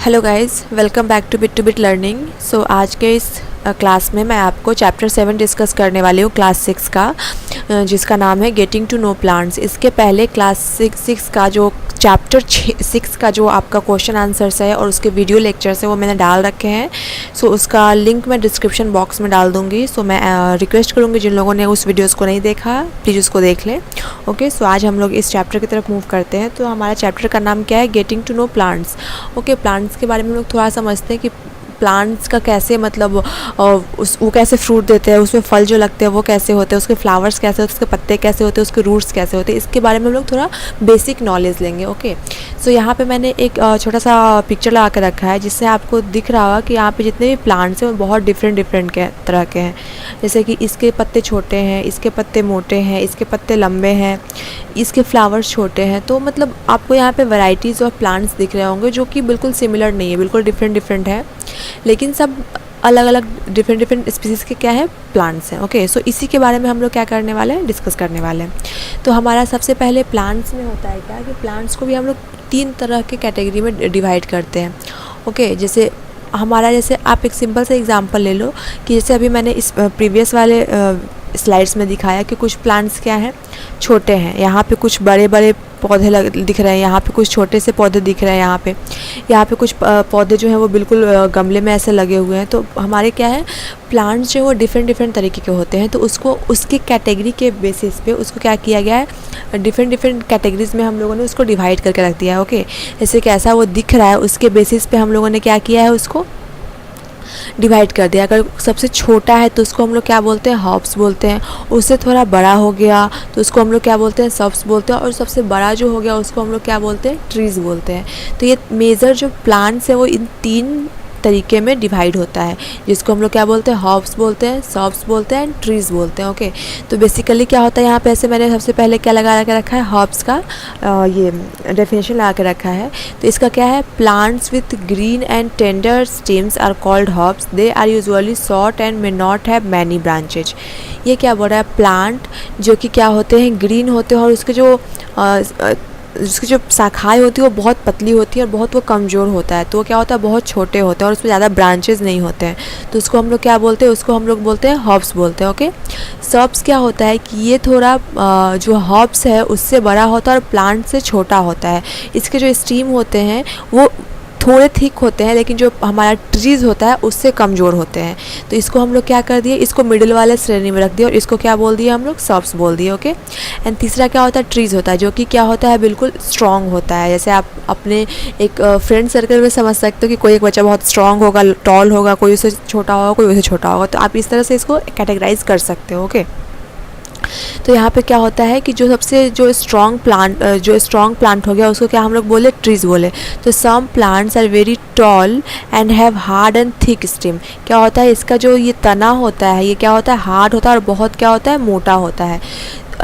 Hello guys, welcome back to bit Learning. So आज के इस क्लास में मैं आपको चैप्टर 7 डिस्कस करने वाली हूँ क्लास 6 का, जिसका नाम है गेटिंग टू नो प्लांट्स। इसके पहले क्लास 6 का जो चैप्टर 6 का जो आपका क्वेश्चन आंसर्स है और उसके वीडियो लेक्चर्स है वो मैंने डाल रखे हैं। सो उसका लिंक मैं डिस्क्रिप्शन बॉक्स में डाल दूँगी। सो मैं रिक्वेस्ट करूँगी जिन लोगों ने उस वीडियोज़ को नहीं देखा प्लीज़ उसको देख लें। ओके, सो आज हम लोग इस चैप्टर की तरफ मूव करते हैं। तो हमारा चैप्टर का नाम क्या है? Getting to know plants. Okay, plants के बारे में हम लोग थोड़ा समझते हैं कि प्लांट्स का कैसे मतलब वो कैसे फ्रूट देते हैं, उसमें फल जो लगते हैं वो कैसे होते हैं, उसके फ्लावर्स कैसे होते हैं, उसके पत्ते कैसे होते हैं, उसके रूट्स कैसे होते हैं, इसके बारे में हम लोग थोड़ा बेसिक नॉलेज लेंगे। ओके, सो यहाँ पे मैंने एक छोटा सा पिक्चर लगा के रखा है जिससे आपको दिख रहा होगा कि यहाँ पे जितने भी प्लांट्स हैं वो बहुत डिफरेंट के तरह के हैं। जैसे कि इसके पत्ते छोटे हैं, इसके पत्ते मोटे हैं, इसके पत्ते लंबे हैं, इसके फ्लावर्स छोटे हैं। तो मतलब आपको यहाँ पे वैरायटीज़ ऑफ प्लांट्स दिख रहे होंगे जो कि बिल्कुल सिमिलर नहीं है, बिल्कुल डिफरेंट है, लेकिन सब अलग अलग डिफरेंट स्पीसीज़ के क्या है प्लांट्स हैं। ओके, सो इसी के बारे में हम लोग क्या करने वाले हैं, डिस्कस करने वाले हैं। तो हमारा सबसे पहले प्लांट्स में होता है क्या कि प्लांट्स को भी हम लोग 3 तरह के कैटेगरी में डिवाइड करते हैं। ओके, जैसे आप एक सिंपल सा एग्जांपल ले लो कि जैसे अभी मैंने इस प्रीवियस वाले स्लाइड्स में दिखाया कि कुछ प्लांट्स क्या हैं, छोटे हैं। यहाँ पे कुछ बड़े बड़े पौधे दिख रहे हैं, यहाँ पे कुछ छोटे से पौधे दिख रहे हैं, यहाँ पे कुछ पौधे जो हैं वो बिल्कुल गमले में ऐसे लगे हुए हैं। तो हमारे क्या है, प्लांट्स जो है वो डिफरेंट तरीके के होते हैं। तो उसको उसकी कैटेगरी के बेसिस पे उसको क्या किया गया है, डिफरेंट कैटेगरीज में हम लोगों ने उसको डिवाइड करके रख दिया है। ओके, जैसे कैसा वो दिख रहा है उसके बेसिस पे हम लोगों ने क्या किया है, उसको डिवाइड कर दिया। अगर सबसे छोटा है तो उसको हम लोग क्या बोलते हैं, हर्ब्स बोलते हैं। उससे थोड़ा बड़ा हो गया तो उसको हम लोग क्या बोलते हैं, सब्स बोलते हैं। और सबसे बड़ा जो हो गया उसको हम लोग क्या बोलते हैं, ट्रीज़ बोलते हैं। तो ये मेजर जो प्लांट्स है वो इन 3 तरीके में डिवाइड होता है, जिसको हम लोग क्या बोलते हैं, हर्ब्स बोलते हैं, सब्स बोलते हैं एंड ट्रीज़ बोलते हैं। ओके, तो बेसिकली क्या होता है यहाँ पे, ऐसे मैंने सबसे पहले क्या लगा के रखा है, हर्ब्स का ये डेफिनेशन लगा के रखा है। तो इसका क्या है, plants with green and tender stems are called herbs. They are usually short and may not have many branches. ये क्या बोल रहा है, प्लांट जो कि क्या होते हैं, ग्रीन होते हैं और उसकी जो शाखाएँ होती है वो बहुत पतली होती है और बहुत वो कमज़ोर होता है। तो वो क्या होता है, बहुत छोटे होते हैं और उसमें ज़्यादा ब्रांचेस नहीं होते हैं। तो उसको हम लोग क्या बोलते हैं, उसको हम लोग बोलते हैं हर्ब्स बोलते हैं। ओके, सब्स क्या होता है कि ये थोड़ा जो हर्ब्स है उससे बड़ा होता है और प्लांट से छोटा होता है। इसके जो स्टीम होते हैं वो थोड़े थिक होते हैं, लेकिन जो हमारा ट्रीज़ होता है उससे कमज़ोर होते हैं। तो इसको हम लोग क्या कर दिए, इसको मिडिल वाले श्रेणी में रख दिए और इसको क्या बोल दिए हम लोग, सब्स बोल दिए। ओके, एंड तीसरा क्या होता है, ट्रीज़ होता है, जो कि क्या होता है, बिल्कुल स्ट्रॉन्ग होता है। जैसे आप अपने एक फ्रेंड सर्कल में समझ सकते हो कि कोई एक बच्चा बहुत स्ट्रॉन्ग होगा, टॉल होगा, कोई उससे छोटा होगा, कोई उससे छोटा होगा। तो आप इस तरह से इसको कैटेगराइज कर सकते हो। ओके, तो यहाँ पे क्या होता है कि जो स्ट्रॉन्ग प्लांट हो गया उसको क्या हम लोग बोले, ट्रीज़ बोले। तो some plants are very tall and have hard and thick stem. क्या होता है, इसका जो ये तना होता है ये क्या होता है, हार्ड होता है और बहुत क्या होता है, मोटा होता है।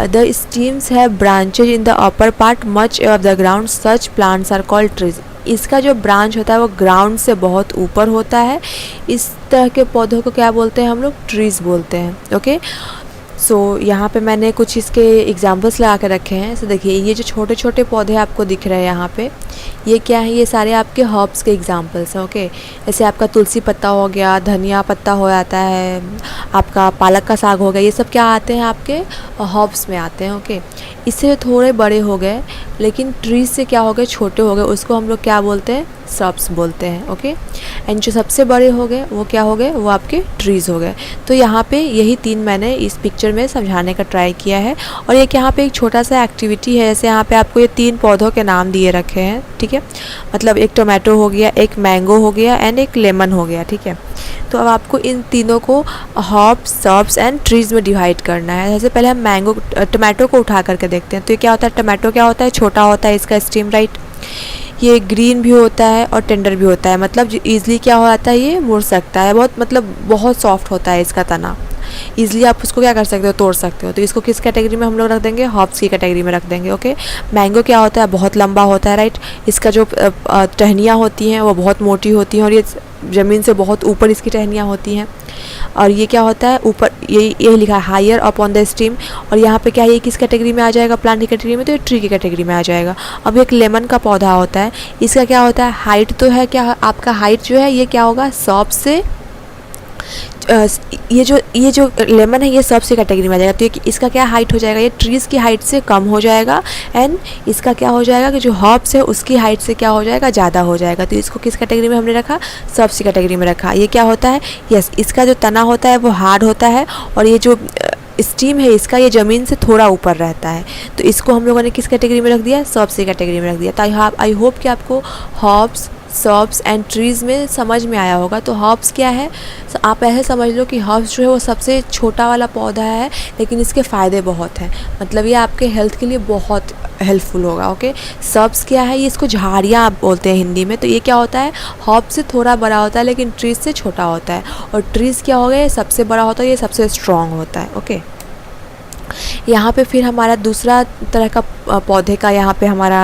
The stems have branches in the upper part much of the ground, such plants are called trees. इसका जो ब्रांच होता है वो ग्राउंड से बहुत ऊपर होता है। इस तरह के पौधों को क्या बोलते हैं हम लोग, ट्रीज़ बोलते हैं। ओके, सो यहाँ पे मैंने कुछ इसके एग्जांपल्स लगा के रखे हैं। सो देखिए, ये जो छोटे छोटे पौधे आपको दिख रहे हैं यहाँ पे, ये क्या है, ये सारे आपके हर्ब्स के एग्जांपल्स हैं। ओके, जैसे आपका तुलसी पत्ता हो गया, धनिया पत्ता हो जाता है, आपका पालक का साग हो गया, ये सब क्या आते हैं, आपके हर्ब्स में आते हैं। ओके, इससे थोड़े बड़े हो गए, लेकिन ट्रीज से क्या हो गए, छोटे हो गए, उसको हम लोग क्या बोलते हैं, सब्स बोलते हैं। ओके, एंड जो सबसे बड़े हो गए वो क्या हो गए, वो आपके ट्रीज़ हो गए। तो यहाँ पे यही 3 मैंने इस पिक्चर में समझाने का ट्राई किया है। और एक यहाँ पे एक छोटा सा एक्टिविटी है, जैसे यहाँ पे आपको ये 3 पौधों के नाम दिए रखे हैं। ठीक है, मतलब एक टोमेटो हो गया, एक मैंगो हो गया एंड एक लेमन हो गया। ठीक है, तो अब आपको इन तीनों को हर्ब्स, सब्स एंड ट्रीज़ में डिवाइड करना है। जैसे पहले हम टोमेटो को उठा करके देखते हैं। तो ये क्या होता है, टोमेटो क्या होता है, छोटा होता है इसका स्टेम, राइट। ये ग्रीन भी होता है और टेंडर भी होता है, मतलब ईजिली क्या हो जाता है, ये मुड़ सकता है, बहुत सॉफ्ट होता है इसका तना। ईजिली आप उसको क्या कर सकते हो, तोड़ सकते हो। तो इसको किस कैटेगरी में हम लोग रख देंगे, हर्ब्स की कैटेगरी में रख देंगे। ओके, मैंगो क्या होता है, बहुत लंबा होता है, राइट। इसका जो टहनियाँ होती हैं वो बहुत मोटी होती हैं और ये ज़मीन से बहुत ऊपर इसकी टहनियाँ होती हैं। और ये क्या होता है, ऊपर ये लिखा है higher up on the stem, और यहाँ पे क्या है, ये किस कैटेगरी में आ जाएगा, प्लांट की कैटेगरी में, तो ये ट्री की कैटेगरी में आ जाएगा। अब एक लेमन का पौधा होता है, इसका क्या होता है, हाइट तो है क्या, आपका हाइट जो है ये क्या होगा, सबसे ये जो लेमन है ये सबसे कैटेगरी में आ जाएगा। तो ये इसका क्या हाइट हो जाएगा, ये ट्रीज़ की हाइट से कम हो जाएगा। एंड इसका क्या हो जाएगा कि जो हर्ब्स है उसकी हाइट से क्या हो जाएगा, ज़्यादा हो जाएगा। तो इसको किस कैटेगरी में हमने रखा, सबसे कैटेगरी में रखा। ये क्या होता है, यस, इसका जो तना होता है वो हार्ड होता है, और ये जो स्टीम है इसका ये ज़मीन से थोड़ा ऊपर रहता है। तो इसको हम लोगों ने किस कैटेगरी में रख दिया, सबसे कैटेगरी में रख दिया। तो आई होप कि आपको हर्ब्स, सर्ब्स एंड ट्रीज़ में समझ में आया होगा। तो हर्ब्स क्या है, आप ऐसे समझ लो कि हर्ब्स जो है वो सबसे छोटा वाला पौधा है, लेकिन इसके फ़ायदे बहुत हैं, मतलब ये आपके हेल्थ के लिए बहुत हेल्पफुल होगा। ओके, सर्ब्स क्या है, ये इसको झाड़ियाँ आप बोलते हैं हिंदी में। तो ये क्या होता है, हर्ब्स से थोड़ा बड़ा होता है लेकिन ट्रीज़ से छोटा होता है। और ट्रीज़ क्या हो गया, ये सबसे बड़ा होता है, ये सबसे स्ट्रॉन्ग होता है। ओके, यहाँ पे फिर हमारा दूसरा तरह का पौधे का यहाँ पे हमारा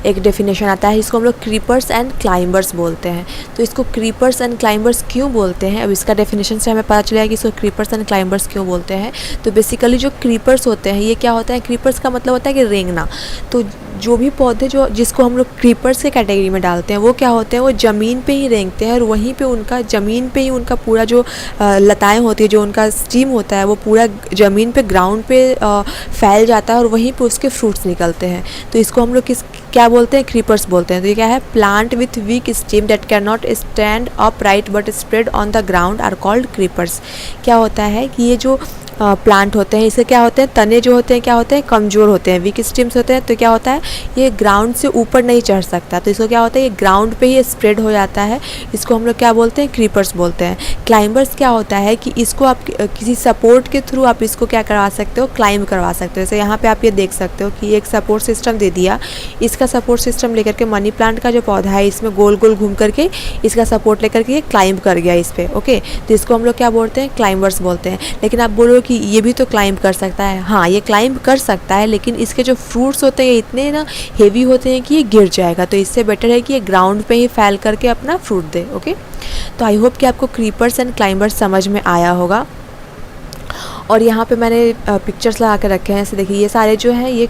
एक डेफिनेशन आता है, इसको हम लोग क्रीपर्स एंड क्लाइंबर्स बोलते हैं। तो इसको क्रीपर्स एंड क्लाइंबर्स क्यों बोलते हैं, अब इसका डेफिनेशन से हमें पता चलेगा कि इसको क्रीपर्स एंड क्लाइंबर्स क्यों बोलते हैं। तो बेसिकली जो क्रीपर्स होते हैं, ये क्या होता है, क्रीपर्स का मतलब होता है कि रेंगना। तो जो भी पौधे जिसको हम लोग क्रीपर्स के कैटेगरी में डालते हैं, वो क्या होते हैं, वो ज़मीन पे ही रेंगते हैं, और वहीं पे उनका ज़मीन पे ही उनका पूरा जो लताएँ होती है, जो उनका स्टीम होता है, वो पूरा ज़मीन पे, ग्राउंड पे फैल जाता है, और वहीं पे उसके फ्रूट्स निकलते हैं। तो इसको हम लोग क्या बोलते हैं, क्रीपर्स बोलते हैं। तो ये क्या है, plant with weak stem that can not stand up right but spread on the ground are called creepers. क्या होता है कि ये जो प्लांट होते हैं, इससे क्या होते हैं, तने जो होते हैं क्या होते हैं, कमज़ोर होते हैं, वीक स्टीम्स होते हैं। तो क्या होता है, ये ग्राउंड से ऊपर नहीं चढ़ सकता, तो इसको क्या होता है, ये ग्राउंड पे ही स्प्रेड हो जाता है। इसको हम लोग क्या बोलते हैं, क्रीपर्स बोलते हैं। क्लाइंबर्स क्या होता है कि इसको आप किसी सपोर्ट के थ्रू आप इसको क्या करवा सकते हो, क्लाइंब करवा सकते हो। जैसे यहाँ पे आप ये देख सकते हो कि एक सपोर्ट सिस्टम दे दिया, इसका सपोर्ट सिस्टम लेकर के मनी प्लांट का जो पौधा है इसमें गोल गोल घूम करके इसका सपोर्ट लेकर के ये क्लाइंब कर गया इस पर। ओके, तो इसको हम लोग क्या बोलते हैं, क्लाइंबर्स बोलते हैं। लेकिन आप बोलो कि ये भी तो क्लाइंब कर सकता है, हाँ ये क्लाइंब कर सकता है, लेकिन इसके जो फ्रूट्स होते हैं इतने ना हेवी होते हैं कि ये गिर जाएगा। तो इससे बेटर है कि ये ग्राउंड पे ही फैल करके अपना फ्रूट दे। ओके, तो आई होप कि आपको क्रीपर्स एंड क्लाइंबर्स समझ में आया होगा। और यहाँ पे मैंने पिक्चर्स लगा के रखे हैं, ऐसे देखिए, ये सारे जो हैं ये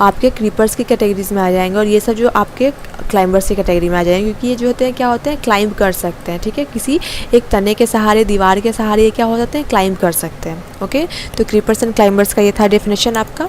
आपके क्रीपर्स की कैटेगरीज में आ जाएंगे, और ये सब जो आपके क्लाइंबर्स की कैटेगरी में आ जाएंगे, क्योंकि ये जो होते हैं क्या होते हैं, क्लाइंब कर सकते हैं। ठीक है, किसी एक तने के सहारे, दीवार के सहारे ये क्या हो जाते हैं, क्लाइंब कर सकते हैं। ओके, तो क्रीपर्स एंड क्लाइंबर्स का ये था डेफिनेशन आपका।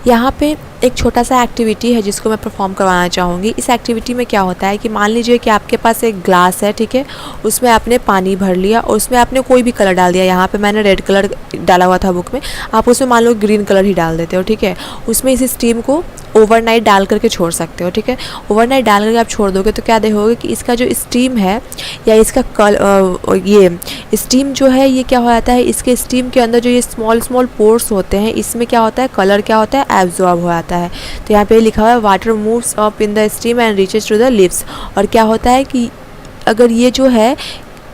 यहाँ पे एक छोटा सा एक्टिविटी है जिसको मैं परफॉर्म करवाना चाहूँगी। इस एक्टिविटी में क्या होता है कि मान लीजिए कि आपके पास एक ग्लास है, ठीक है, उसमें आपने पानी भर लिया और उसमें आपने कोई भी कलर डाल दिया। यहाँ पे मैंने रेड कलर डाला हुआ था बुक में, आप उसमें मान लो ग्रीन कलर ही डाल देते हो। ठीक है, उसमें इस स्टीम को ओवरनाइट डाल करके छोड़ सकते हो। ठीक है, ओवरनाइट डाल करके आप छोड़ दोगे तो क्या देखोगे कि इसका जो स्टीम है या इसका ये स्टीम जो है ये क्या हो जाता है, इसके स्टीम के अंदर जो ये स्मॉल स्मॉल पोर्स होते हैं इसमें क्या होता है, कलर क्या होता है, एब्जॉर्ब हो जाता है। तो यहाँ पे लिखा हुआ है water moves up in the stem and reaches to the leaves. और क्या होता है कि अगर ये जो है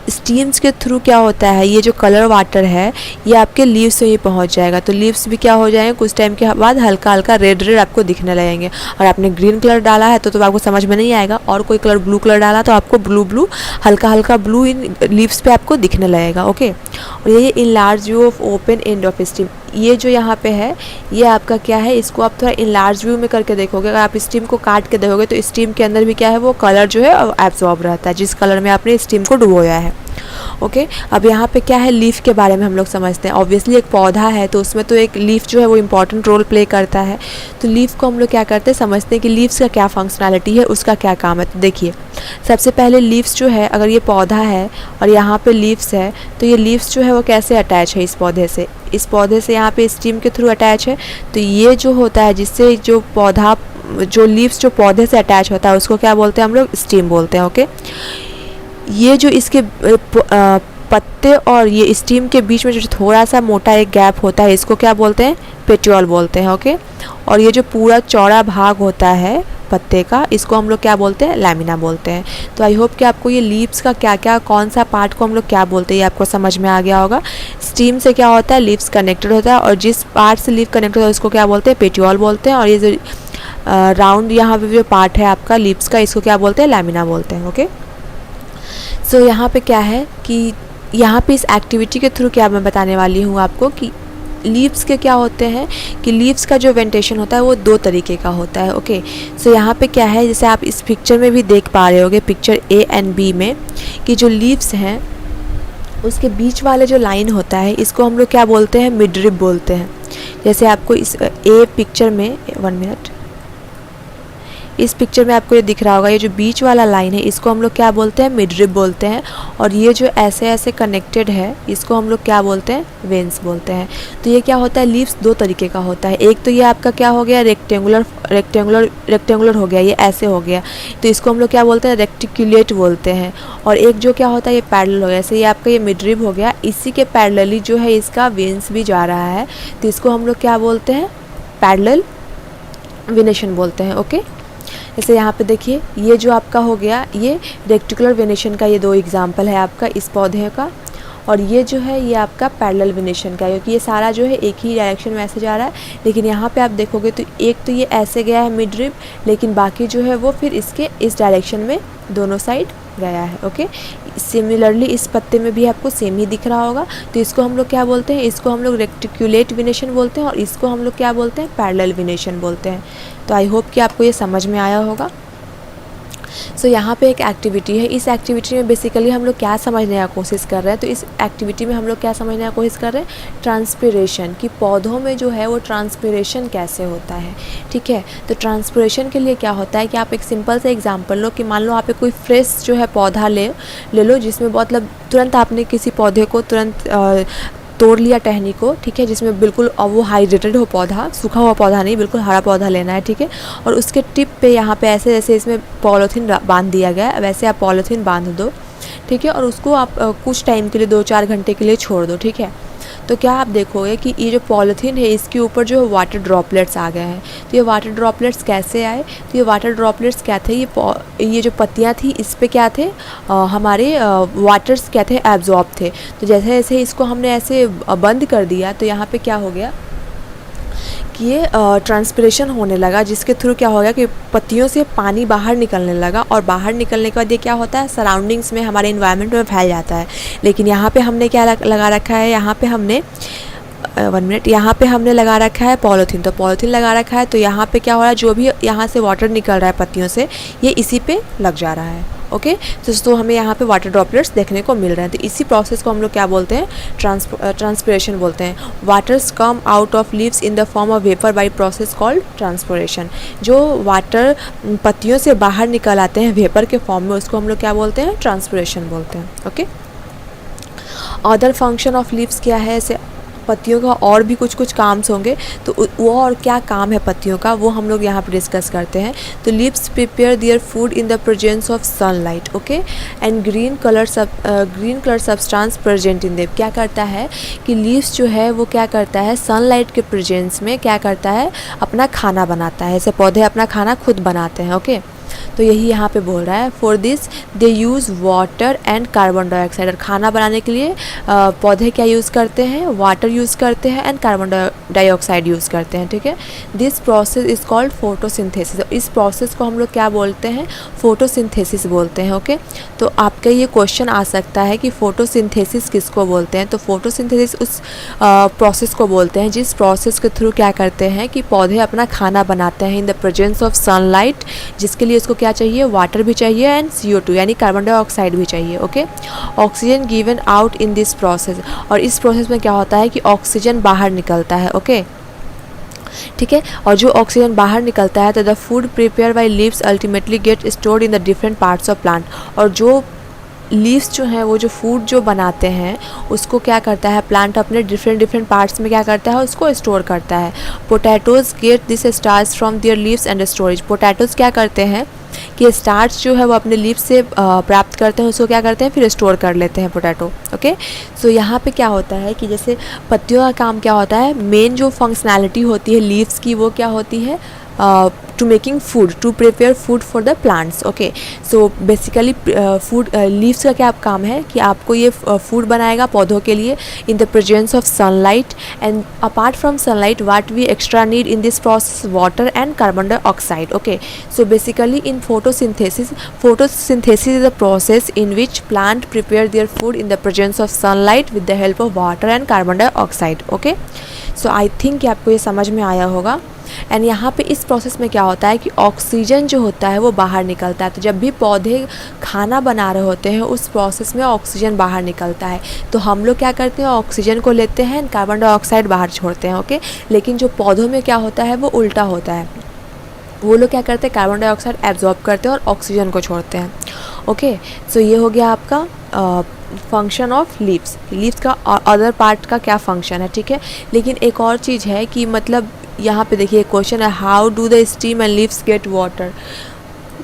स्टीम्स के थ्रू क्या होता है, ये जो कलर वाटर है ये आपके लीव्स से ही पहुंच जाएगा। तो लीव्स भी क्या हो जाएंगे, कुछ टाइम के बाद हल्का हल्का रेड रेड आपको दिखने लगेंगे। और आपने ग्रीन कलर डाला है तो आपको समझ में नहीं आएगा, और कोई कलर ब्लू कलर डाला तो आपको ब्लू ब्लू हल्का हल्का ब्लू इन लीव्स पे आपको दिखने लगेगा। ओके, और ये in large view of open end of steam, ये जो यहाँ पे है ये आपका क्या है, इसको आप थोड़ा इन लार्ज व्यू में करके देखोगे। अगर आप स्टीम को काट के देखोगे तो स्टीम के अंदर भी क्या है, वो कलर जो है एब्जॉर्ब रहता है जिस कलर में आपने स्टीम को डुबोया है। ओके, अब यहाँ पे क्या है, लीफ के बारे में हम लोग समझते हैं। ऑब्वियसली एक पौधा है तो उसमें तो एक लीफ जो है वो इंपॉर्टेंट रोल प्ले करता है। तो लीफ को हम लोग क्या करते हैं, समझते हैं कि लीव्स का क्या फंक्शनैलिटी है, उसका क्या काम है। तो देखिए, सबसे पहले लीव्स जो है, अगर ये पौधा है और यहाँ पे लीव्स है तो ये लीव्स जो है वो कैसे अटैच है इस पौधे से यहाँ पे स्टीम के थ्रू अटैच है। तो ये जो होता है जिससे जो लीव्स जो पौधे से अटैच होता है उसको क्या बोलते हैं हम लोग, स्टीम बोलते हैं। ओके, ये जो इसके पत्ते और ये स्टीम के बीच में जो थोड़ा सा मोटा एक गैप होता है इसको क्या बोलते हैं, पेट्योल बोलते हैं। ओके, और ये जो पूरा चौड़ा भाग होता है पत्ते का इसको हम लोग क्या बोलते हैं, लैमिना बोलते हैं। तो आई होप कि आपको ये लीव्स का क्या क्या, कौन सा पार्ट को हम लोग क्या बोलते हैं ये आपको समझ में आ गया होगा। स्टीम से क्या होता है, लीव्स कनेक्टेड होता है, और जिस पार्ट से लीव कनेक्टेड होता है उसको क्या बोलते हैं, पेट्योल बोलते हैं। और ये जो राउंड यहाँ पे जो पार्ट है आपका लीव्स का इसको क्या बोलते हैं, लैमिना बोलते हैं। ओके, सो यहाँ पे क्या है कि यहाँ पे इस एक्टिविटी के थ्रू क्या मैं बताने वाली हूँ आपको कि लीव्स के क्या होते हैं कि लीव्स का जो वेंटेशन होता है वो दो तरीके का होता है। ओके, सो यहाँ पे क्या है, जैसे आप इस पिक्चर में भी देख पा रहे होगे, पिक्चर ए एंड बी में, कि जो लीव्स हैं उसके बीच वाले जो लाइन होता है इसको हम लोग क्या बोलते हैं, मिडरिब बोलते हैं। जैसे आपको इस ए पिक्चर में, 1 मिनट, इस पिक्चर में आपको ये दिख रहा होगा, ये जो बीच वाला लाइन है इसको हम लोग क्या बोलते हैं, मिडरिब बोलते हैं। और ये जो ऐसे ऐसे कनेक्टेड है इसको हम लोग क्या बोलते हैं, वेन्स बोलते हैं। तो ये क्या होता है, लीव्स दो तरीके का होता है। एक तो ये आपका क्या हो गया, रेक्टेंगुलर हो गया, ये ऐसे हो गया, तो इसको हम लोग क्या बोलते हैं, रेक्टिकुलेट बोलते हैं। और एक जो क्या होता है, ये पैरेलल हो गया, जैसे ये आपका ये मिडरिब हो गया, इसी के पैरेलली जो है इसका वेन्स भी जा रहा है, तो इसको हम लोग क्या बोलते हैं, पैरेलल वेनेशन बोलते हैं। ओके, जैसे यहाँ पे देखिए, ये जो आपका हो गया, ये रेक्टिकुलर वेनेशन का ये 2 एग्जाम्पल है आपका इस पौधे का, और ये जो है ये आपका पैरेलल वेनेशन का, क्योंकि ये सारा जो है एक ही डायरेक्शन में ऐसे जा रहा है। लेकिन यहाँ पे आप देखोगे तो एक तो ये ऐसे गया है मिडरिब, लेकिन बाकी जो है वो फिर इसके इस डायरेक्शन में दोनों साइड गया है। ओके, सिमिलरली इस पत्ते में भी आपको सेम ही दिख रहा होगा, तो इसको हम लोग क्या बोलते हैं, इसको हम लोग रेक्टिकुलेट वेनेशन बोलते हैं, और इसको हम लोग क्या बोलते हैं, पैरेलल वेनेशन बोलते हैं। तो आई होप कि आपको ये समझ में आया होगा। सो यहाँ पे एक एक्टिविटी है, इस एक्टिविटी में बेसिकली हम लोग क्या समझने का कोशिश कर रहे हैं, तो इस एक्टिविटी में हम लोग क्या समझने का कोशिश कर रहे हैं, ट्रांसपिरेशन, कि पौधों में जो है वो ट्रांसपिरेशन कैसे होता है। ठीक है, तो ट्रांसपिरेशन के लिए क्या होता है कि आप एक सिंपल से एग्जांपल लो, कि मान लो आप कोई फ्रेश जो है पौधा ले लो, जिसमें मतलब तुरंत आपने किसी पौधे को तुरंत तोड़ लिया टहनी को, ठीक है, जिसमें बिल्कुल वो हाइड्रेटेड हो पौधा, सूखा हुआ पौधा नहीं, बिल्कुल हरा पौधा लेना है। ठीक है, और उसके टिप पे यहाँ पे ऐसे जैसे इसमें पॉलीथीन बांध दिया गया है, वैसे आप पॉलीथीन बांध दो। ठीक है, और उसको आप कुछ टाइम के लिए 2-4 घंटे के लिए छोड़ दो। ठीक है, तो क्या आप देखोगे कि ये जो पॉलीथीन है इसके ऊपर जो है वाटर ड्रॉपलेट्स आ गए हैं। तो ये वाटर ड्रॉपलेट्स कैसे आए, तो ये वाटर ड्रॉपलेट्स क्या थे, ये जो पत्तियाँ थी इस पे क्या थे, हमारे वाटर्स क्या थे, एब्जॉर्ब थे। तो जैसे जैसे इसको हमने ऐसे बंद कर दिया तो यहाँ पे क्या हो गया कि ये ट्रांसपिरेशन होने लगा, जिसके थ्रू क्या हो गया कि पत्तियों से पानी बाहर निकलने लगा, और बाहर निकलने के बाद ये क्या होता है, सराउंडिंग्स में, हमारे इन्वायरमेंट में फैल जाता है। लेकिन यहाँ पे हमने क्या लगा रखा है, यहाँ पे हमने 1 मिनट, यहाँ पे हमने लगा रखा है पॉलीथीन। तो पॉलीथीन लगा रखा है, तो यहाँ पे क्या हो रहा है, जो भी यहाँ से वाटर निकल रहा है पत्तियों से, ये इसी पे लग जा रहा है। ओके, तो हमें यहाँ पे वाटर ड्रॉपलेट्स देखने को मिल रहे हैं। तो इसी प्रोसेस को हम लोग क्या बोलते हैं, ट्रांसपिरेशन बोलते हैं। Waters come out of leaves in the form of vapour by process called transpiration. जो वाटर पत्तियों से बाहर निकल आते हैं वेपर के फॉर्म में, उसको हम लोग क्या बोलते हैं, ट्रांसपिरेशन बोलते हैं। Okay, other function of leaves क्या है, ऐसे पत्तियों का और भी कुछ कुछ काम्स होंगे, तो वो और क्या काम है पत्तियों का, वो हम लोग यहाँ पर डिस्कस करते हैं। तो leaves prepare their food in the presence of sunlight. Okay, and green colour substance present in them. क्या करता है कि लीव्स जो है वो क्या करता है, सनलाइट के प्रेजेंस में क्या करता है, अपना खाना बनाता है। ऐसे पौधे अपना खाना खुद बनाते हैं। ओके, तो यही यहाँ पे बोल रहा है, for this they use water and carbon dioxide. और खाना बनाने के लिए पौधे क्या यूज़ करते हैं, वाटर यूज़ करते हैं एंड कार्बन डाइऑक्साइड यूज़ करते हैं। ठीक है, this process is called photosynthesis. इस प्रोसेस को हम लोग क्या बोलते हैं, फोटोसिंथेसिस बोलते हैं। ओके, तो आपका ये क्वेश्चन आ सकता है कि फोटोसिंथेसिस किसको बोलते हैं। तो फोटोसिंथेसिस उस प्रोसेस को बोलते हैं जिस प्रोसेस के थ्रू क्या करते हैं कि पौधे अपना खाना बनाते हैं in the presence of sunlight, जिसके लिए उसको क्या चाहिए, वाटर भी चाहिए एंड CO2 यानी कार्बन डाइऑक्साइड भी चाहिए। Okay, oxygen given out in this process. और इस प्रोसेस में क्या होता है कि ऑक्सीजन बाहर निकलता है। ओके, ठीक है, और जो ऑक्सीजन बाहर निकलता है तो the food prepare by leaves ultimately get stored in the different parts of plant. और जो लीव्स जो हैं वो जो फूड जो बनाते हैं उसको क्या करता है, प्लांट अपने डिफरेंट पार्ट्स में क्या करता है, उसको स्टोर करता है। Potatoes get this starch from there leaves and storage. Potatoes क्या करते हैं कि स्टार्च जो है वो अपने लीव्स से प्राप्त करते हैं, उसको क्या करते हैं, फिर स्टोर कर लेते हैं पोटैटो। ओके, सो यहाँ पे क्या होता है कि जैसे पत्तियों का काम क्या होता है, मेन जो फंक्शनैलिटी होती है लीव्स की वो क्या होती है, to making food, to prepare food for the plants. Okay, so basically food leaves का क्या काम है कि आपको ये food बनाएगा पौधों के लिए in the presence of sunlight, and apart from sunlight what we extra need in this process, water and carbon dioxide. Okay, so basically in photosynthesis is a process in which plant prepare their food in the presence of sunlight with the help of water and carbon dioxide. Okay, so I think कि आपको ये समझ में आया होगा. And यहाँ पे इस प्रोसेस में क्या होता है कि ऑक्सीजन जो होता है वो बाहर निकलता है. तो जब भी पौधे खाना बना रहे होते हैं उस प्रोसेस में ऑक्सीजन बाहर निकलता है. तो हम लोग क्या करते हैं, ऑक्सीजन को लेते हैं, कार्बन डाइऑक्साइड बाहर छोड़ते हैं. ओके, लेकिन जो पौधों में क्या होता है वो उल्टा होता है. वो लोग क्या करते हैं, कार्बन डाइऑक्साइड एब्जॉर्ब करते हैं और ऑक्सीजन को छोड़ते हैं. ओके, सो ये हो गया आपका फंक्शन ऑफ लीव्स का. अदर पार्ट का क्या फंक्शन है, ठीक है. लेकिन एक और चीज़ है कि मतलब यहाँ पे देखिए क्वेश्चन है, how do the stem and leaves get water.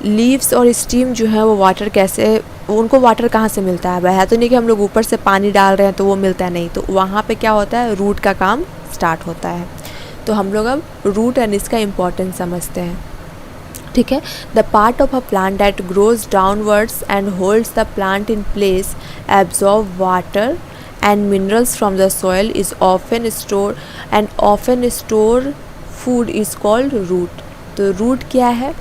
Leaves और स्टीम जो है वो वाटर कैसे, उनको वाटर कहाँ से मिलता है. वह तो नहीं कि हम लोग ऊपर से पानी डाल रहे हैं तो वो मिलता है, नहीं. तो वहाँ पे क्या होता है, रूट का काम स्टार्ट होता है. तो हम लोग अब रूट एंड इसका इम्पोर्टेंस समझते हैं, ठीक है. The part of a plant that grows downwards and holds the plant in place absorb water and minerals from the soil is often stored food is called root. तो root क्या है,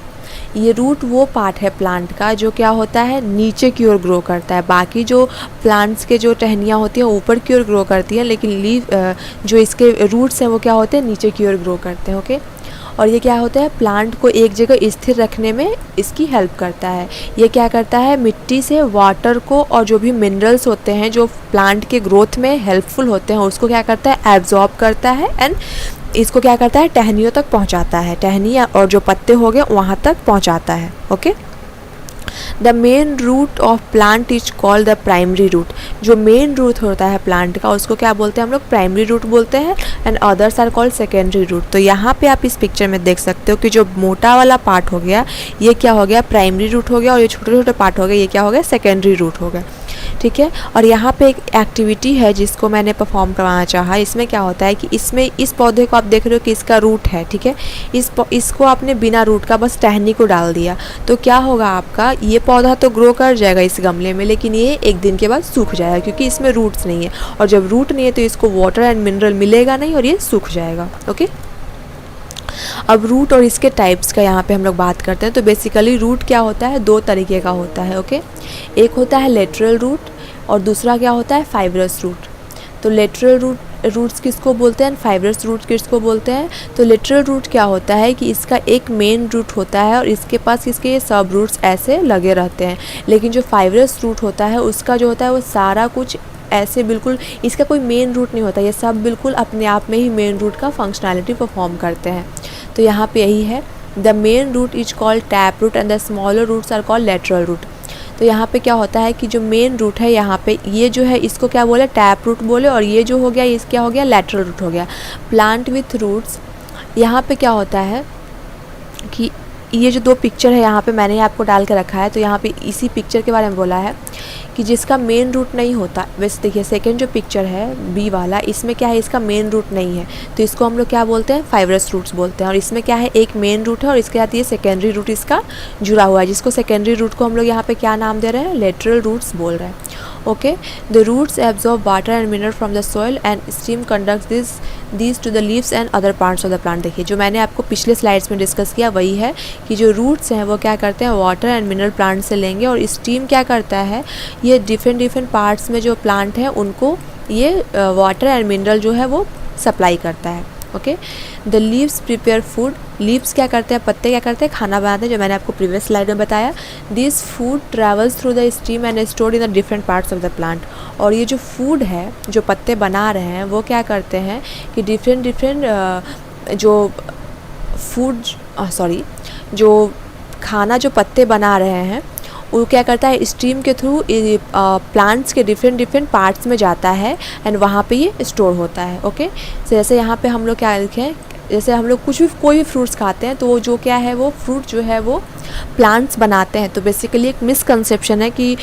ये root वो part है plant का जो क्या होता है, नीचे की ओर ग्रो करता है. बाकी जो प्लांट्स के जो टहनियाँ होती हैं ऊपर की ओर ग्रो करती हैं, लेकिन लीव जो इसके रूट्स हैं वो क्या होते हैं, नीचे की ओर ग्रो करते हैं. ओके, और ये क्या होता है, प्लांट को एक जगह स्थिर रखने में इसकी हेल्प करता है. ये क्या करता है, मिट्टी से वाटर को और जो भी मिनरल्स होते हैं जो प्लांट के ग्रोथ में हेल्पफुल होते हैं उसको क्या करता है, एब्जॉर्ब करता है एंड इसको क्या करता है, टहनियों तक पहुंचाता है. टहनियाँ और जो पत्ते हो गए वहाँ तक पहुंचाता है. Okay, the main root of plant is called the primary root. जो मेन रूट होता है प्लांट का उसको क्या बोलते हैं हम लोग, प्राइमरी रूट बोलते हैं. And others are called secondary root. तो यहाँ पे आप इस पिक्चर में देख सकते हो कि जो मोटा वाला पार्ट हो गया ये क्या हो गया, प्राइमरी रूट हो गया, और ये छोटे छोटे पार्ट हो गए ये क्या हो गया, सेकेंडरी रूट हो गया. ठीक है, और यहाँ पे एक एक्टिविटी है जिसको मैंने परफॉर्म करवाना चाहा. इसमें क्या होता है कि इसमें इस पौधे को आप देख रहे हो कि इसका रूट है, ठीक है. इसको आपने बिना रूट का बस टहनी को डाल दिया तो क्या होगा, आपका ये पौधा तो ग्रो कर जाएगा इस गमले में, लेकिन ये एक दिन के बाद सूख जाएगा क्योंकि इसमें रूट्स नहीं है. और जब रूट नहीं है तो इसको वाटर एंड मिनरल मिलेगा नहीं और ये सूख जाएगा. ओके, अब रूट और इसके टाइप्स का यहाँ पे हम लोग बात करते हैं. तो बेसिकली रूट क्या होता है, दो तरीके का होता है. ओके, एक होता है लेटरल रूट और दूसरा क्या होता है, फाइब्रस रूट. तो लेटरल रूट्स किसको बोलते हैं, फाइब्रस रूट किसको बोलते हैं. तो लेटरल रूट क्या होता है कि इसका एक मेन रूट होता है और इसके पास इसके सब रूट्स ऐसे लगे रहते हैं. लेकिन जो फाइब्रस रूट होता है उसका जो होता है वो सारा कुछ ऐसे बिल्कुल, इसका कोई मेन रूट नहीं होता, ये सब बिल्कुल अपने आप में ही मेन रूट का फंक्शनैलिटी परफॉर्म करते हैं. तो यहाँ पे यही है, the main root is called tap root and the smaller roots are called lateral root. तो यहाँ पे क्या होता है कि जो मेन रूट है यहाँ पे ये जो है इसको क्या बोले, टैप रूट बोले, और ये जो हो गया ये क्या हो गया, लेटरल रूट हो गया. प्लांट विथ रूट्स, यहाँ पे क्या होता है कि ये जो दो पिक्चर है यहाँ पे मैंने आपको डाल के रखा है. तो यहाँ पे इसी पिक्चर के बारे में बोला है कि जिसका मेन रूट नहीं होता. वैसे देखिए सेकंड जो पिक्चर है बी वाला, इसमें क्या है, इसका मेन रूट नहीं है तो इसको हम लोग क्या बोलते हैं, फाइब्रस रूट्स बोलते हैं. और इसमें क्या है, एक मेन रूट है और इसके साथ ये सेकेंडरी रूट इसका जुड़ा हुआ है, जिसको सेकेंडरी रूट को हम लोग यहाँ पे क्या नाम दे रहे हैं, लेटरल रूट्स बोल रहे हैं. Okay, the roots absorb water and mineral from the soil and stem conduct this to the leaves and other parts of the plant. देखिए जो मैंने आपको पिछले स्लाइड्स में डिस्कस किया वही है कि जो रूट्स हैं वो क्या करते हैं, वाटर एंड मिनरल प्लांट से लेंगे और स्टीम क्या करता है, ये डिफरेंट पार्ट्स में जो प्लांट है उनको ये वाटर एंड मिनरल जो है वो सप्लाई करता है. Okay, the leaves prepare food. Leaves क्या करते हैं, पत्ते क्या करते हैं, खाना बनाते हैं, जो मैंने आपको प्रीवियस स्लाइड में बताया. This food travels through the stem and stored in the different parts of the plant. और ये जो फूड है जो पत्ते बना रहे हैं वो क्या करते हैं कि डिफरेंट जो जो खाना जो पत्ते बना रहे हैं वो क्या करता है, स्टीम के थ्रू प्लांट्स के डिफरेंट पार्ट्स में जाता है एंड वहाँ पे ये स्टोर होता है. ओके, जैसे यहाँ पे हम लोग क्या लिखे हैं, जैसे हम लोग कुछ भी कोई भी फ्रूट्स खाते हैं तो वो जो क्या है, वो फ्रूट जो है वो प्लांट्स बनाते हैं। तो बेसिकली एक मिसकंसेप्शन है कि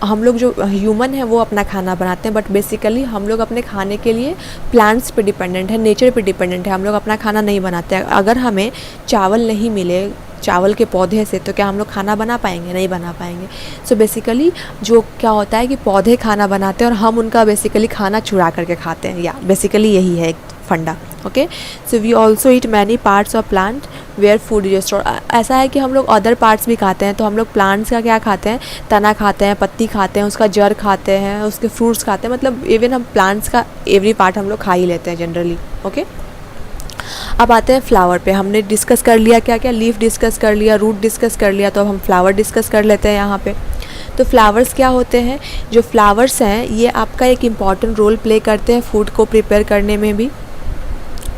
हम लोग जो ह्यूमन है वो अपना खाना बनाते हैं, बट बेसिकली हम लोग अपने खाने के लिए प्लांट्स पे डिपेंडेंट है, नेचर पे डिपेंडेंट है। हम लोग अपना खाना नहीं बनाते हैं। अगर हमें चावल नहीं मिले चावल के पौधे से तो क्या हम लोग खाना बना पाएंगे? नहीं बना पाएंगे। सो बेसिकली जो क्या होता है कि पौधे खाना बनाते हैं और हम उनका बेसिकली खाना चुरा करके खाते हैं, या बेसिकली यही है एक फंडा। Okay, so we also eat many parts of plant where food is stored. ऐसा है कि हम लोग अदर पार्ट्स भी खाते हैं। तो हम लोग प्लांट्स का क्या खाते हैं? तना खाते हैं, पत्ती खाते हैं, उसका जड़ खाते हैं, उसके फ्रूट्स खाते हैं। मतलब इवन हम प्लांट्स का एवरी पार्ट हम लोग खा ही लेते हैं जनरली। ओके, अब आते हैं फ्लावर पे। हमने डिस्कस कर लिया क्या क्या, लीफ डिस्कस कर लिया, रूट डिस्कस कर लिया, तो अब हम फ्लावर डिस्कस कर लेते हैं यहाँ पे। तो फ्लावर्स क्या होते हैं? जो फ्लावर्स हैं ये आपका एक इम्पॉर्टेंट रोल प्ले करते हैं फूड को प्रिपेयर करने में भी।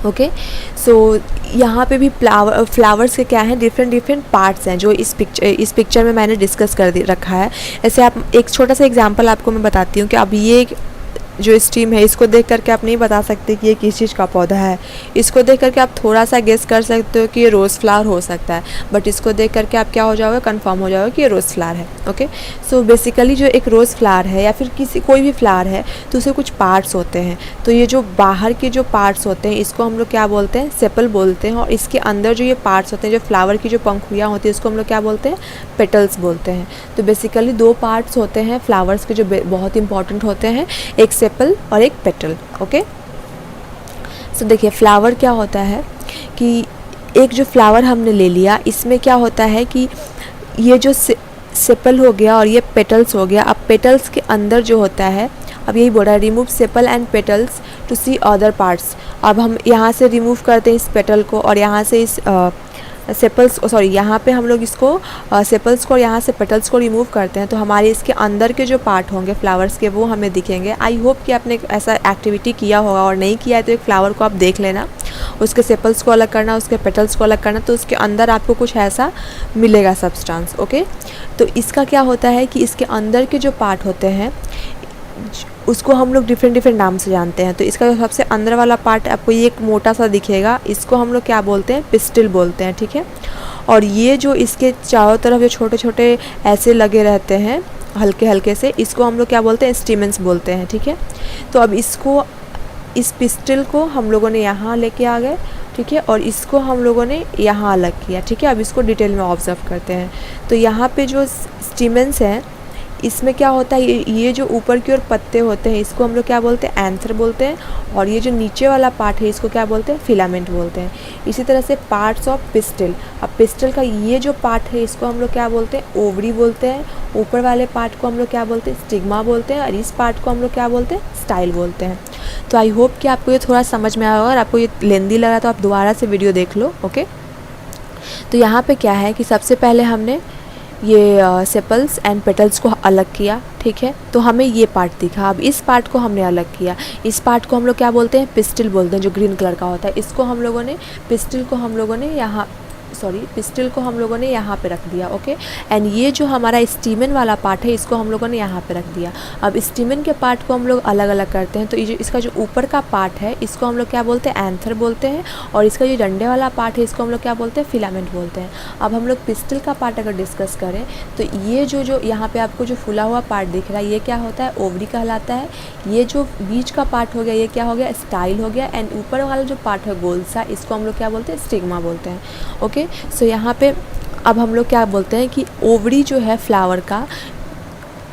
ओके, सो यहाँ पे भी फ्लावर्स के क्या हैं, डिफरेंट पार्ट्स हैं जो इस पिक्चर में मैंने डिस्कस कर रखा है। ऐसे आप एक छोटा सा एग्जांपल आपको मैं बताती हूँ कि अब ये जो स्टीम है इसको देख करके आप नहीं बता सकते कि ये किस चीज़ का पौधा है। इसको देख करके आप थोड़ा सा गेस कर सकते हो कि ये रोज़ फ्लावर हो सकता है, बट इसको देख करके आप क्या हो जाओगे, कंफर्म हो जाओगे कि ये रोज़ फ्लावर है। ओके, सो बेसिकली जो एक रोज़ फ्लावर है या फिर कोई भी फ्लावर है तो उसे कुछ पार्ट्स होते हैं। तो ये जो बाहर के जो पार्ट्स होते हैं इसको हम लोग क्या बोलते हैं? सेपल बोलते हैं। और इसके अंदर जो ये पार्ट्स होते हैं, जो फ्लावर की जो पंखुड़ियाँ होती है, इसको हम लोग क्या बोलते हैं? पेटल्स बोलते हैं। तो बेसिकली दो पार्ट्स होते हैं फ्लावर्स के जो बहुत इंपॉर्टेंट होते हैं, एक सेपल और एक पेटल। ओके, सो देखिए फ्लावर क्या होता है कि एक जो फ्लावर हमने ले लिया, इसमें क्या होता है कि ये जो सेपल हो गया और ये पेटल्स हो गया। अब पेटल्स के अंदर जो होता है, अब यही बोल रहा है remove sepal and petals to see other parts. अब हम यहाँ से रिमूव करते हैं इस पेटल को और यहाँ से इस सेपल्स सॉरी यहाँ पे हम लोग इसको सेपल्स को और यहाँ से पेटल्स को रिमूव करते हैं। तो हमारे इसके अंदर के जो पार्ट होंगे फ्लावर्स के वो हमें दिखेंगे। आई होप कि आपने ऐसा एक्टिविटी किया होगा, और नहीं किया है तो एक फ्लावर को आप देख लेना, उसके सेपल्स को अलग करना, उसके पेटल्स को अलग करना, तो उसके अंदर आपको कुछ ऐसा मिलेगा सब्सटेंस। ओके, तो इसका क्या होता है कि इसके अंदर के जो पार्ट होते हैं उसको हम लोग डिफरेंट नाम से जानते हैं। तो इसका जो सबसे अंदर वाला पार्ट आपको ये एक मोटा सा दिखेगा, इसको हम लोग क्या बोलते हैं? पिस्टिल बोलते हैं। ठीक है, और ये जो इसके चारों तरफ जो छोटे छोटे ऐसे लगे रहते हैं हल्के हल्के से, इसको हम लोग क्या बोलते हैं? स्टीमेंस बोलते हैं। ठीक है, तो अब इस पिस्टिल को हम लोगों ने यहाँ लेके आ गए। ठीक है, और इसको हम लोगों ने यहाँ अलग किया। ठीक है, अब इसको डिटेल में ऑब्जर्व करते हैं। तो यहाँ पे जो स्टीमेंस हैं इसमें क्या होता है, ये जो ऊपर की ओर पत्ते होते हैं इसको हम लोग क्या बोलते हैं? एंथर बोलते हैं। और ये जो नीचे वाला पार्ट है इसको क्या बोलते हैं? फिलामेंट बोलते हैं। इसी तरह से पार्ट्स ऑफ पिस्टिल, अब पिस्टिल का ये जो पार्ट है इसको हम लोग क्या बोलते हैं? ओवरी बोलते हैं। ऊपर वाले पार्ट को हम लोग क्या बोलते हैं? स्टिग्मा बोलते हैं। और इस पार्ट को हम लोग क्या बोलते हैं? स्टाइल बोलते हैं। तो आई होप कि आपको ये थोड़ा समझ में आया होगा। और आपको ये लेंदी लगा तो आप दोबारा से वीडियो देख लो। ओके, तो यहाँ पे क्या है कि सबसे पहले हमने ये सेपल्स एंड पेटल्स को अलग किया। ठीक है, तो हमें ये पार्ट दिखा। अब इस पार्ट को हमने अलग किया। इस पार्ट को हम लोग क्या बोलते हैं? पिस्टिल बोलते हैं, जो ग्रीन कलर का होता है। इसको हम लोगों ने पिस्टिल को हम लोगों ने यहाँ पे रख दिया। ओके, एंड ये जो हमारा स्टीमेन वाला पार्ट है इसको हम लोगों ने यहाँ पे रख दिया। अब स्टीमेन के पार्ट को हम लोग अलग अलग करते हैं। तो ये जो इसका जो ऊपर का पार्ट है इसको हम लोग क्या बोलते हैं? एंथर बोलते हैं। और इसका जो डंडे वाला पार्ट है इसको हम लोग क्या बोलते हैं? फिलामेंट बोलते हैं। अब हम लोग पिस्टिल का पार्ट अगर डिस्कस करें तो ये जो यहाँ पे आपको जो फूला हुआ पार्ट दिख रहा है ये क्या होता है? ओवरी कहलाता है। ये जो बीच का पार्ट हो गया ये क्या हो गया? स्टाइल हो गया। एंड ऊपर वाला जो पार्ट है गोल सा, इसको हम लोग क्या बोलते हैं? स्टिग्मा बोलते हैं। ओके, सो यहाँ पे अब हम लोग क्या बोलते हैं कि ओवरी जो है फ्लावर का,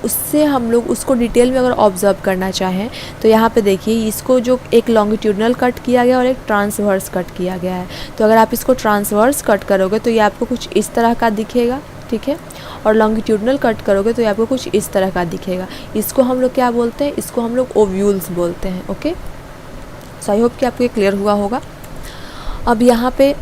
उससे हम लोग उसको डिटेल में अगर ऑब्जर्व करना चाहें तो यहाँ पे देखिए इसको जो एक लॉन्गिट्यूडनल कट किया गया और एक ट्रांसवर्स कट किया गया है। तो अगर आप इसको ट्रांसवर्स कट करोगे तो ये आपको कुछ इस तरह का दिखेगा। ठीक है, और लॉन्गिट्यूडनल कट करोगे तो ये आपको कुछ इस तरह का दिखेगा। इसको हम लोग क्या बोलते हैं? इसको हम लोग ओव्यूल्स बोलते हैं। ओके, सो आई होप कि आपको ये क्लियर हुआ होगा। अब यहाँ पे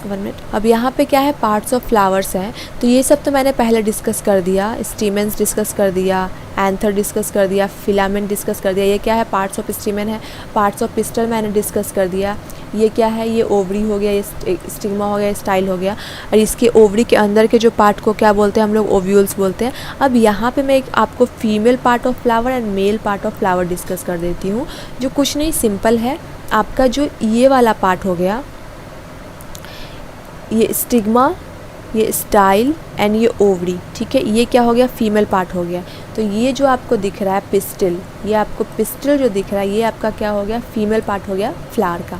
1 मिनट, अब यहाँ पे क्या है? पार्ट्स ऑफ फ्लावर्स हैं। तो ये सब तो मैंने पहले डिस्कस कर दिया। स्टीमेंस डिस्कस कर दिया, एंथर डिस्कस कर दिया, फिलामेंट डिस्कस कर दिया। ये क्या है? पार्ट्स ऑफ स्टीमेन है। पार्ट्स ऑफ पिस्टल मैंने डिस्कस कर दिया। ये क्या है? ये ओवरी हो गया, ये स्टिग्मा हो गया, स्टाइल हो गया। और इसके ओवरी के अंदर के जो पार्ट को क्या बोलते हैं? हम लोग ओव्यूल्स बोलते हैं। अब यहाँ पे मैं एक आपको female part of flower and male part of flower discuss कर देती हूँ, जो कुछ नहीं सिंपल है। आपका जो ये वाला पार्ट हो गया, ये स्टिग्मा, ये स्टाइल एंड ये ओवरी, ठीक है। ये क्या हो गया, फीमेल पार्ट हो गया। तो ये जो आपको दिख रहा है पिस्टिल, ये आपको पिस्टिल जो दिख रहा है ये आपका क्या हो गया, फीमेल पार्ट हो गया फ्लावर का।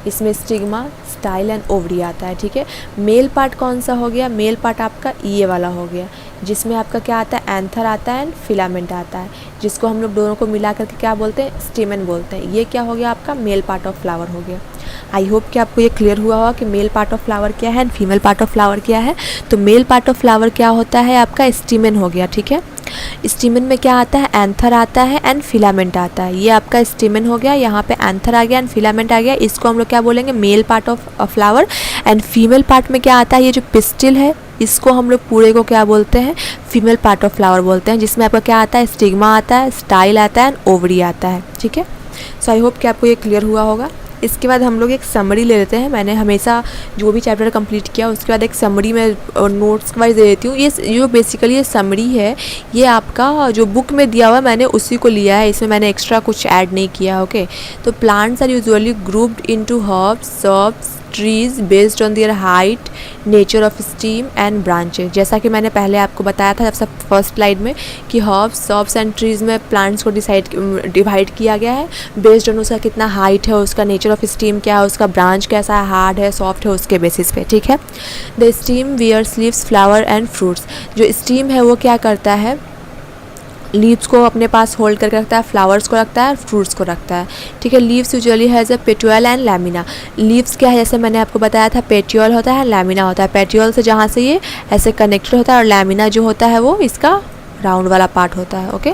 इसमें स्टिग्मा, स्टाइल एंड ओवरी आता है, ठीक है। मेल पार्ट कौन सा हो गया, मेल पार्ट आपका ये वाला हो गया, जिसमें आपका क्या आता है, एंथर आता है एंड फिलामेंट आता है, जिसको हम लोग दोनों को मिला करके क्या बोलते हैं, स्टेमन बोलते हैं। ये क्या हो गया आपका मेल पार्ट ऑफ फ्लावर हो गया। आई होप कि आपको ये क्लियर हुआ होगा कि मेल पार्ट ऑफ फ्लावर क्या है and female part of flower क्या है। तो मेल पार्ट ऑफ फ्लावर क्या होता है आपका, स्टीमेन हो गया, ठीक है। स्टीमेन में क्या आता है, एंथर आता है एंड फिलामेंट आता है। ये आपका स्टीमेन हो गया, यहाँ पे एंथर आ गया एंड फिलामेंट आ गया। इसको हम लोग क्या बोलेंगे, male part of flower. And female part में क्या आता है, ये जो पिस्टिल है इसको हम लोग पूरे को क्या बोलते हैं, फीमेल पार्ट ऑफ फ्लावर बोलते हैं, जिसमें आपका क्या आता है, स्टिग्मा आता है, स्टाइल आता है एंड ओवरी आता है, ठीक है। सो आई होप कि आपको ये क्लियर हुआ होगा। इसके बाद हम लोग एक समरी ले लेते हैं। मैंने हमेशा जो भी चैप्टर कंप्लीट किया उसके बाद एक समरी में नोट्स वाइज दे देती हूँ। ये जो बेसिकली ये समरी है, ये आपका जो बुक में दिया हुआ है मैंने उसी को लिया है, इसमें मैंने एक्स्ट्रा कुछ ऐड नहीं किया, ओके। तो plants are usually grouped into herbs, shrubs, trees based on their height, nature of stem and branches. जैसा कि मैंने पहले आपको बताया था सब फर्स्ट स्लाइड में कि हर्ब्स, सर्ब्स एंड ट्रीज में प्लांट्स को डिवाइड किया गया है बेस्ड ऑन उसका कितना हाइट है, उसका नेचर ऑफ स्टीम क्या है, उसका ब्रांच कैसा है, हार्ड है, सॉफ्ट है, उसके बेसिस पे, ठीक है। The stem bears leaves, flower and fruits. जो स्टीम है वो क्या करता है, लीव्स को अपने पास होल्ड करके रखता है, फ्लावर्स को रखता है, फ्रूट्स को रखता है, ठीक है। Leaves usually has a petiole and lamina. Leaves क्या है, जैसे मैंने आपको बताया था, पेट्यूल होता है, लैमिना होता है। पेट्यूल से जहाँ से ये ऐसे कनेक्टेड होता है और लैमिना जो होता है वो इसका राउंड वाला पार्ट होता है, okay.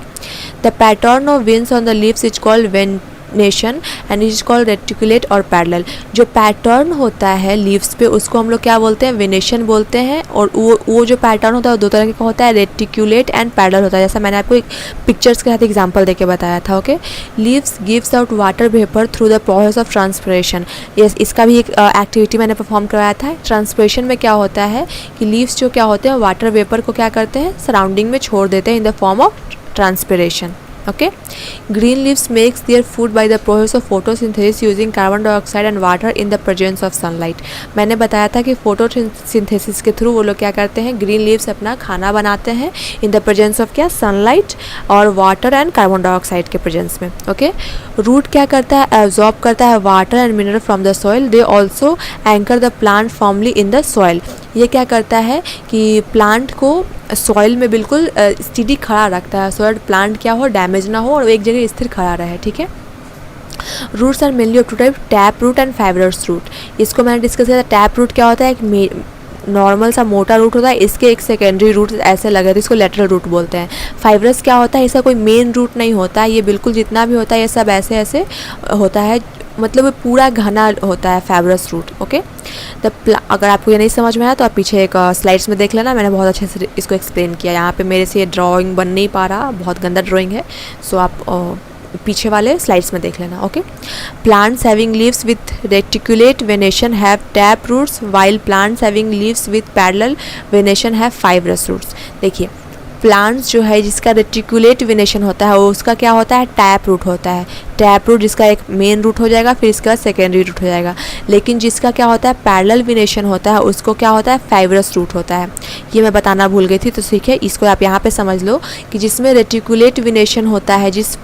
The pattern of wings on the leaves is called venation and is called reticulate और पैरेलल। जो पैटर्न होता है लीव्स पे उसको हम लोग क्या बोलते हैं, वेनेशन बोलते हैं। और वो जो पैटर्न होता है वो दो तरह का होता है, रेटिकुलेट एंड पैरेलल होता है, जैसा मैंने आपको एक पिक्चर्स के साथ एग्जांपल देके बताया था, okay. Leaves gives out water vapour through the process of transpiration. Yes, इसका भी एक एक्टिविटी मैंने परफॉर्म करवाया था। ट्रांसपिरेशन में क्या होता है कि लीव्स जो क्या होते हैं वाटर वेपर को क्या करते हैं, सराउंडिंग में छोड़ देते हैं in the form of transpiration, okay. Green leaves makes their food by the process of photosynthesis using carbon dioxide and water in the presence of sunlight. मैंने बताया था कि फोटोसिंथेसिस के थ्रू वो लोग क्या करते हैं, ग्रीन लीव्स अपना खाना बनाते हैं इन द प्रेजेंस ऑफ क्या, सनलाइट और वाटर एंड कार्बन डाइऑक्साइड के प्रेजेंस में, ओके। रूट क्या करता है, एब्जॉर्ब करता है water and mineral from the soil. They also anchor the plant formally in the soil. ये क्या करता है कि प्लांट को सॉइल में बिल्कुल स्टेडी खड़ा रखता है, सो प्लांट क्या हो, डैमेज ना हो और एक जगह स्थिर खड़ा रहे, ठीक है। Roots are mainly of two type, tap root and fibrous root. इसको मैंने डिस्कस किया था। टैप रूट क्या होता है, एक नॉर्मल सा मोटा रूट होता है, इसके एक सेकेंडरी रूट ऐसे लगे तो इसको लेटरल रूट बोलते हैं। फाइब्रस क्या होता है, इसका कोई मेन रूट नहीं होता है, ये बिल्कुल जितना भी होता है ये सब ऐसे ऐसे होता है, मतलब ये पूरा घना होता है फाइब्रस रूट, ओके। अगर आपको ये नहीं समझ में आया तो आप पीछे एक स्लाइड्स में देख लेना, मैंने बहुत अच्छे से इसको एक्सप्लेन किया। यहाँ पे मेरे से ये ड्राइंग बन नहीं पा रहा, बहुत गंदा ड्राइंग है, सो आप पीछे वाले स्लाइड्स में देख लेना, okay. Plants having leaves with reticulate venation have tap roots, while plants having leaves with parallel venation have fibrous roots. देखिए प्लांट्स जो है जिसका रेटिकुलेट वेनेशन होता है वो उसका क्या होता है, टैप रूट होता है। टैप रूट जिसका एक मेन रूट हो जाएगा, फिर इसका सेकेंडरी रूट हो जाएगा। लेकिन जिसका क्या होता है, पैरेलल वेनेशन होता है, उसको क्या होता है, फाइब्रस रूट होता है। ये मैं बताना भूल गई थी, तो सीखे इसको आप यहाँ पे समझ लो कि जिसमें रेटिकुलेट वेनेशन होता है जिस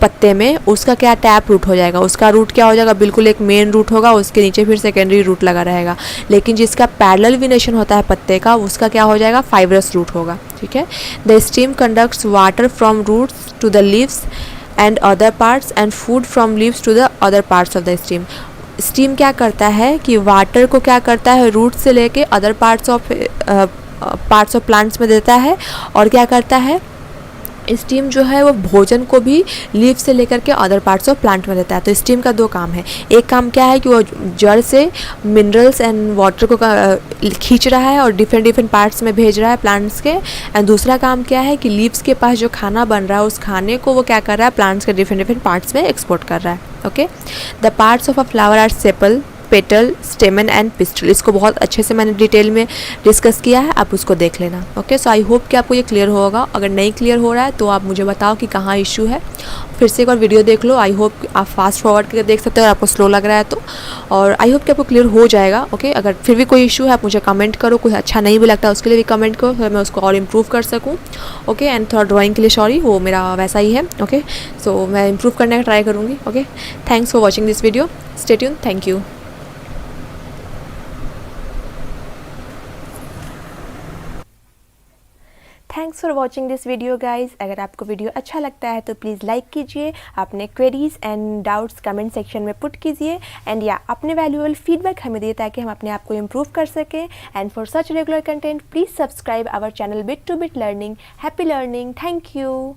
पत्ते में, उसका क्या टैप रूट हो जाएगा, उसका रूट क्या हो जाएगा, बिल्कुल एक मेन रूट होगा, उसके नीचे फिर सेकेंडरी रूट लगा रहेगा। लेकिन जिसका पैरेलल वेनेशन होता है पत्ते का, उसका क्या हो जाएगा, फाइब्रस रूट होगा, ठीक है। The stem conducts water from roots to the leaves and other parts and food from leaves to the other parts of the stem. Stem क्या करता है कि वाटर को क्या करता है, रूट से लेके अदर पार्ट्स ऑफ प्लांट्स में देता है, और क्या करता है, स्टीम जो है वो भोजन को भी लीफ से लेकर के अदर पार्ट्स ऑफ प्लांट में देता है। तो स्टीम का दो काम है, एक काम क्या है कि वो जड़ से मिनरल्स एंड वाटर को खींच रहा है और डिफरेंट पार्ट्स में भेज रहा है प्लांट्स के। एंड दूसरा काम क्या है कि लीव्स के पास जो खाना बन रहा है उस खाने को वो क्या कर रहा है, प्लांट्स के डिफरेंट पार्ट्स में एक्सपोर्ट कर रहा है, okay. The parts of a flower are sepal, petal, stamen and pistil. इसको बहुत अच्छे से मैंने डिटेल में डिस्कस किया है, आप उसको देख लेना। ओके, सो आई होप कि आपको ये क्लियर होगा। अगर नहीं क्लियर हो रहा है तो आप मुझे बताओ कि कहाँ इशू है, फिर से एक बार वीडियो देख लो। आई होप आप फास्ट फॉरवर्ड करके देख सकते हो अगर आपको स्लो लग रहा है तो, और आई होप कि आपको क्लियर हो जाएगा। ओके, अगर फिर भी कोई इशू है आप मुझे कमेंट करो, कुछ अच्छा नहीं भी लगता है उसके लिए भी कमेंट करो, फिर मैं उसको और इम्प्रूव कर सकूँ। ओके, एंड थोड़ा ड्राइंग के लिए सॉरी, वो मेरा वैसा ही है। ओके, सो मैं इम्प्रूव करने का ट्राई करूँगी। Okay, thanks for watching this video, stay tune, thank you. Thanks for watching this video guys. अगर आपको वीडियो अच्छा लगता है तो प्लीज़ लाइक कीजिए, अपने queries and doubts comment section में पुट कीजिए, एंड या अपने वैल्यूएबल फीडबैक हमें दिए ताकि हम अपने आप को इम्प्रूव कर सकें। And for such regular content please subscribe our channel bit to bit learning. Happy learning, thank you.